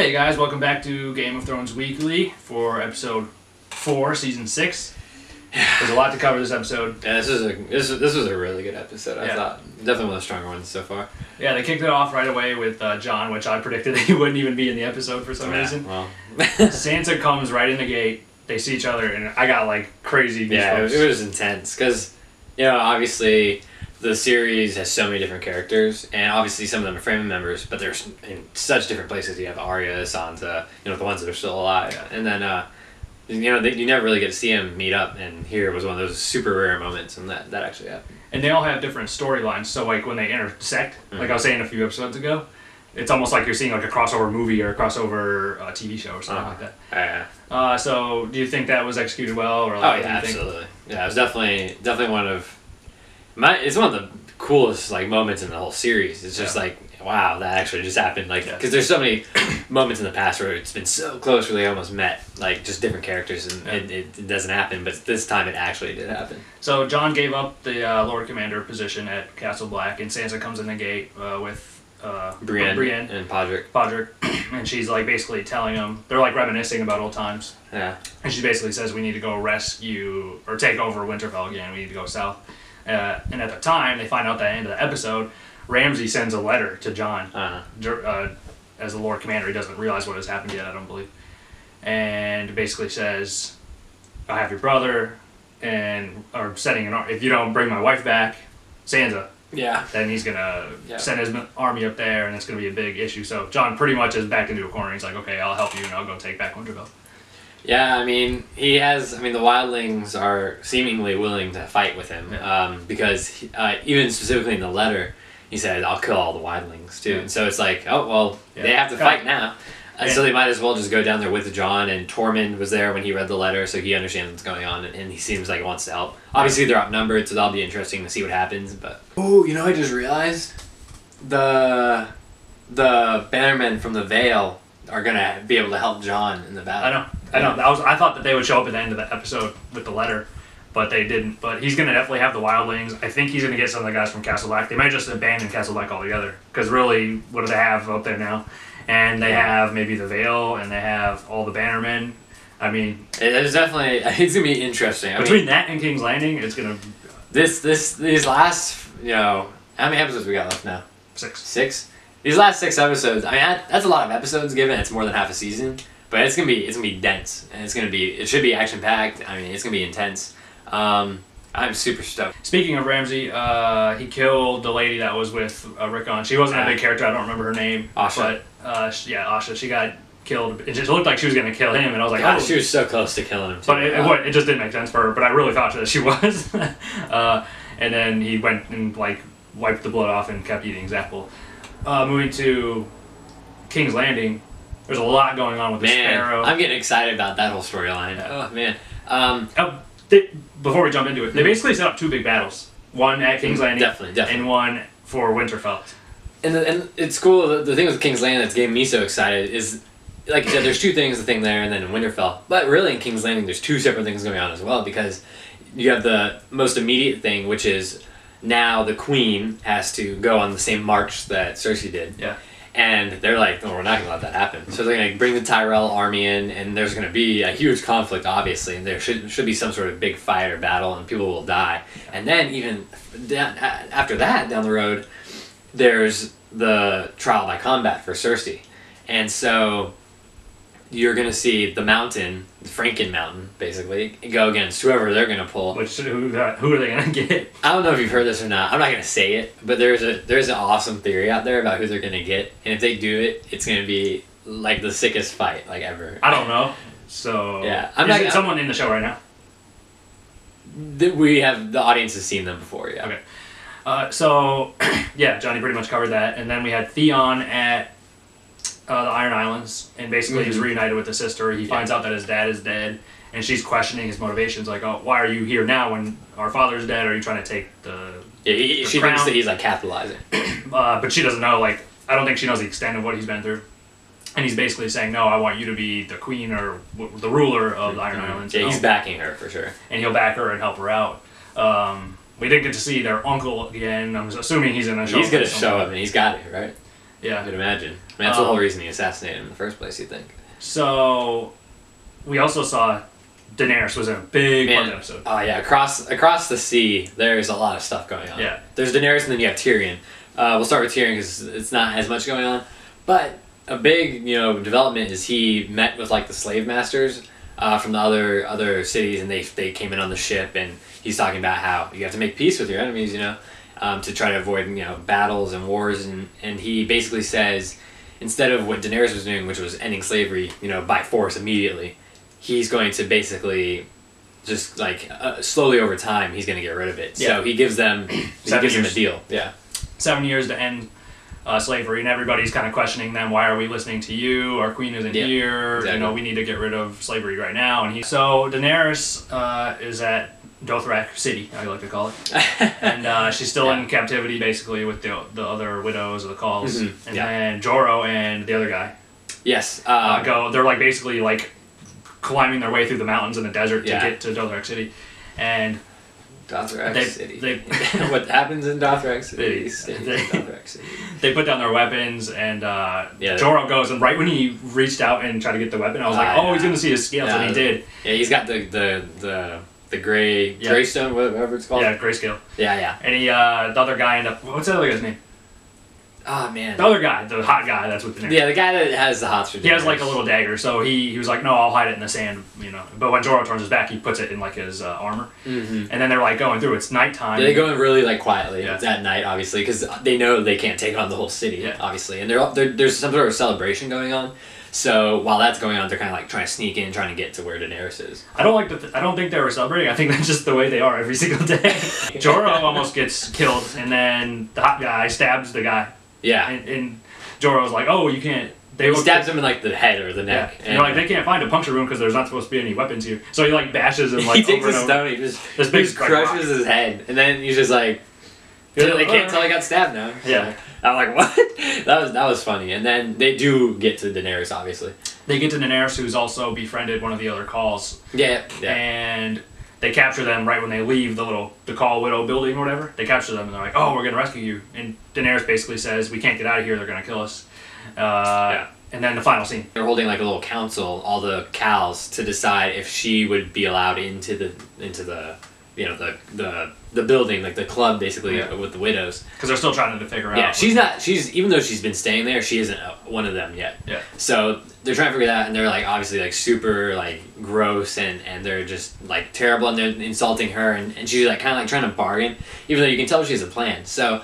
Hey guys, welcome back to Game of Thrones Weekly for episode 4, season 6. There's a lot to cover this episode. Yeah, this was a really good episode. I thought definitely one of the stronger ones so far. Yeah, they kicked it off right away with Jon, which I predicted he wouldn't even be in the episode for some reason. Well, Sansa comes right in the gate. They see each other, and I got like crazy goosebumps. Yeah, it was intense because obviously the series has so many different characters, and obviously some of them are family members, but they're in such different places. You have Arya, Sansa, the ones that are still alive, and then you never really get to see them meet up, and here was one of those super rare moments, and that actually happened. And they all have different storylines, so like when they intersect, like I was saying a few episodes ago, it's almost like you're seeing like a crossover movie or a crossover TV show or something like that. Yeah. So do you think that was executed well? Or like, absolutely. Yeah, it was definitely one of it's one of the coolest moments in the whole series. It's just wow, that actually just happened. Because there's so many moments in the past where it's been so close where they almost met, just different characters, and it doesn't happen. But this time it actually did happen. So Jon gave up the Lord Commander position at Castle Black, and Sansa comes in the gate with Brienne and Podrick. And she's basically telling them, they're reminiscing about old times. Yeah. And she basically says, we need to go rescue or take over Winterfell again. We need to go south. And at the time, they find out that at the end of the episode, Ramsay sends a letter to Jon as the Lord Commander. He doesn't realize what has happened yet, I don't believe. And basically says, I have your brother, or setting an if you don't bring my wife back, Sansa, then he's going to send his army up there, and it's going to be a big issue. So Jon pretty much is backed into a corner. He's like, okay, I'll help you, and I'll go take back Winterfell. Yeah, the wildlings are seemingly willing to fight with him, because even specifically in the letter, he said, I'll kill all the wildlings too. And so it's they have to fight now. So they might as well just go down there with Jon, and Tormund was there when he read the letter, so he understands what's going on, and he seems like he wants to help. Obviously, they're outnumbered, so that'll be interesting to see what happens, but... Oh, I just realized? The bannermen from the Vale are going to be able to help Jon in the battle. I know. I thought that they would show up at the end of the episode with the letter, but they didn't. But he's going to definitely have the wildlings. I think he's going to get some of the guys from Castle Black. They might just abandon Castle Black altogether, because really, what do they have up there now? And they have maybe the Vale, and they have all the bannermen. It's definitely... It's going to be interesting. Between that and King's Landing, it's going to... These last, how many episodes we got left now? 6. These last 6 episodes, that's a lot of episodes given it's more than half a season, but it's gonna be dense, and it should be action packed. It's gonna be intense. I'm super stoked. Speaking of Ramsay, he killed the lady that was with Rickon. She wasn't a big character. I don't remember her name. Asha. But Asha. She got killed. It just looked like she was gonna kill him, and I was like, God, she was so close to killing him. Too. But it just didn't make sense for her. But I really thought that she was. And then he went and wiped the blood off and kept eating his apple. Moving to King's Landing, there's a lot going on with the Sparrow. I'm getting excited about that whole storyline. Yeah. Oh, man. Before we jump into it, they basically set up 2 big battles. One at King's Landing, definitely. And one for Winterfell. And it's cool, the thing with King's Landing that's getting me so excited is, like you said, there's 2 things, the thing there and then in Winterfell. But really in King's Landing, there's 2 separate things going on as well, because you have the most immediate thing, which is... Now the queen has to go on the same march that Cersei did. Yeah. And they're like, no, we're not going to let that happen. So they're going to bring the Tyrell army in, and there's going to be a huge conflict, obviously, and there should be some sort of big fight or battle, and people will die. And then even after that, down the road, there's the trial by combat for Cersei. And so you're going to see the mountain, the Franken Mountain, basically, go against whoever they're going to pull. Who are they going to get? I don't know if you've heard this or not. I'm not going to say it, but there's an awesome theory out there about who they're going to get. And if they do it, it's going to be the sickest fight ever. I don't know. So yeah, is someone in the show right now? We have, the audience has seen them before, yeah. Okay. So, yeah, Johnny pretty much covered that. And then we had Theon at the Iron Islands, and basically he's reunited with his sister. He finds out that his dad is dead, and she's questioning his motivations, oh, why are you here now when our father's dead? Are you trying to take the she crown? Thinks that he's capitalizing. But she doesn't know, I don't think she knows the extent of what he's been through. And he's basically saying, no, I want you to be the queen or the ruler of the Iron Islands. Yeah, he's backing her for sure. And he'll back her and help her out. We didn't get to see their uncle again. I'm assuming he's going to show up. He's going to show up, and he's got it, right? Yeah. I could imagine. I mean, that's the whole reason he assassinated him in the first place, you think. So, we also saw Daenerys was in a big part of the episode. Oh, yeah. Across the sea, there's a lot of stuff going on. Yeah. There's Daenerys, and then you have Tyrion. We'll start with Tyrion because it's not as much going on. But a big, development is he met with, like, the slave masters from the other cities, and they came in on the ship, and he's talking about how you have to make peace with your enemies, to try to avoid, battles and wars, and he basically says, instead of what Daenerys was doing, which was ending slavery, by force immediately, he's going to basically just, like, slowly over time, he's going to get rid of it. Yeah. So he gives them a deal. Yeah. 7 years to end slavery, and everybody's kind of questioning them. Why are we listening to you? Our queen isn't here. Exactly. We need to get rid of slavery right now. And so Daenerys is at Dothrak City, I like to call it, and she's still in captivity basically with the other widows of the Khals, and then Jorah and the other guy, they're like basically like climbing their way through the mountains in the desert to get to Dothrak City, and Dothrak City. What happens in Dothrak City? They put down their weapons, and Jorah goes, and right when he reached out and tried to get the weapon, I was like, he's going to see his scales, and he did. Yeah, he's got the Greystone, whatever it's called. Yeah, grayscale. Yeah. And he, the other guy ended up, what's the other guy's name? Oh, man. The other guy, the hot guy, that's what the name is. Yeah, the guy that has the hots for He has like a little dagger, so he was like, no, I'll hide it in the sand, But when Jorah turns his back, he puts it in like his armor. Mm-hmm. And then they're like going through, it's nighttime. Yeah, they go in really like quietly. Yeah. It's at night, obviously, because they know they can't take on the whole city, obviously. And there's some sort of celebration going on. So while that's going on, they're kind of like trying to sneak in, trying to get to where Daenerys is. I don't think they were celebrating. I think that's just the way they are every single day. Jorah almost gets killed, and then the hot guy stabs the guy. Yeah. And Jorah was like, "Oh, you can't." He stabs him in like the head or the neck. Yeah. And like they can't find a puncture wound because there's not supposed to be any weapons here. So he like bashes him like. He takes a stone, he just crushes his head, and then he's just like. They can't tell he got stabbed now. So. Yeah. I'm like, what? That was funny. And then they do get to Daenerys, obviously. They get to Daenerys, who's also befriended one of the other Khals. Yeah. And they capture them right when they leave the Khal Widow building or whatever. They capture them and they're like, oh, we're going to rescue you. And Daenerys basically says, we can't get out of here, they're going to kill us. And then the final scene. They're holding like a little council, all the Khals, to decide if she would be allowed into the the building, like the club, basically, with the widows. Because they're still trying to figure out. Yeah, she's even though she's been staying there, she isn't one of them yet. Yeah. So they're trying to figure that out, and they're like obviously like super like gross, and they're just like terrible, and they're insulting her, and she's like kind of like trying to bargain, even though you can tell she has a plan. So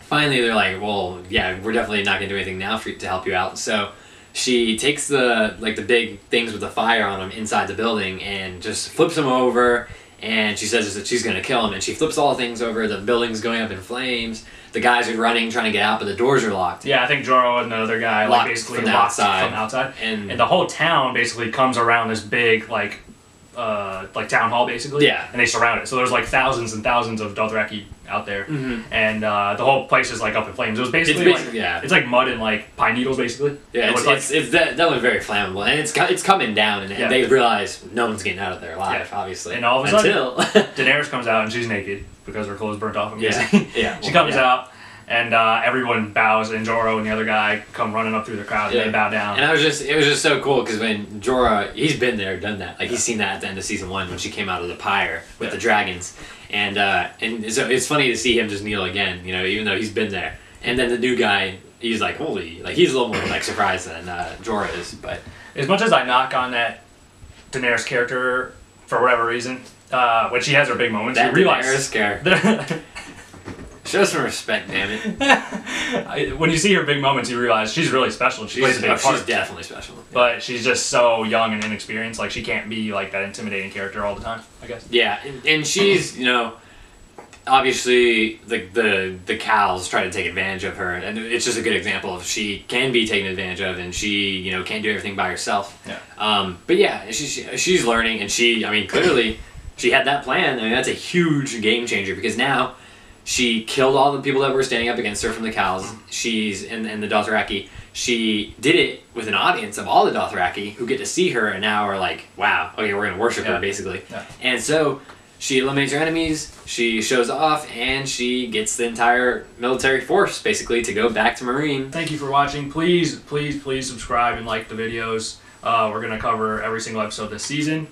finally they're like, well, yeah, we're definitely not gonna do anything now to help you out. So she takes the big things with the fire on them inside the building and just flips them over. And she says that she's going to kill him, and she flips all the things over, the building's going up in flames, the guys are running, trying to get out, but the doors are locked. Yeah, I think Jorah and the other guy locked basically from the locked outside. From outside. And the whole town basically comes around this big, town hall, basically. Yeah. And they surround it. So there's, thousands and thousands of Dothraki out there. Mm-hmm. And the whole place is, up in flames. It was basically, it's like mud and, pine needles, basically. Yeah, it's definitely very flammable. And it's coming down, and they realize no one's getting out of there alive, obviously. And all of a sudden, Daenerys comes out, and she's naked because her clothes burnt off. She comes out, and everyone bows, and Jorah and the other guy come running up through the crowd, and they bow down. And it was just so cool, because when Jorah, he's been there, done that. He's seen that at the end of season 1 when she came out of the pyre with the dragons. And so it's funny to see him just kneel again, even though he's been there. And then the new guy, he's like, holy, he's a little more surprised than Jorah is. But as much as I knock on that Daenerys character for whatever reason, when she has her big moments, you realize Daenerys character. Show some respect, damn it. When you see her big moments, you realize she's really special. She plays a big part. She's definitely special. Yeah. But she's just so young and inexperienced. She can't be that intimidating character all the time, I guess. Yeah, and she's, obviously the cows try to take advantage of her, and it's just a good example of she can be taken advantage of, and she, can't do everything by herself. Yeah. But yeah, she's learning, and clearly she had that plan. I mean, that's a huge game changer, because now she killed all the people that were standing up against her from the cows. She's and the Dothraki. She did it with an audience of all the Dothraki who get to see her and now are like, wow, okay, we're gonna worship her basically. Yeah. And so she eliminates her enemies, she shows off, and she gets the entire military force, basically, to go back to Marine. Thank you for watching. Please, please, please subscribe and like the videos. We're going to cover every single episode this season.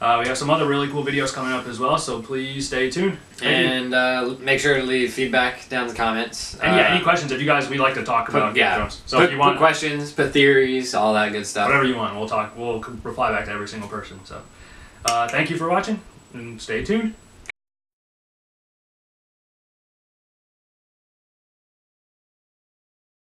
We have some other really cool videos coming up as well, so please stay tuned. Make sure to leave feedback down in the comments. And yeah, any questions, if you guys, we like to talk about Game of Thrones. So if you want put questions, put theories, all that good stuff. Whatever you want, we'll reply back to every single person. So thank you for watching, and stay tuned.